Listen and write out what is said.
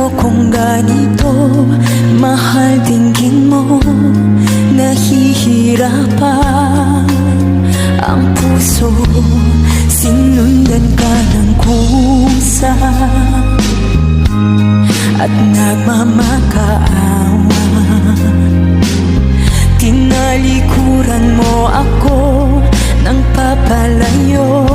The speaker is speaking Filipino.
ayokong ganito. Mahal, tingin mo nahihirapan ang puso. Sinundan ka ng kusa at nagmamakaawa. Tinalikuran mo ako ng papalayo.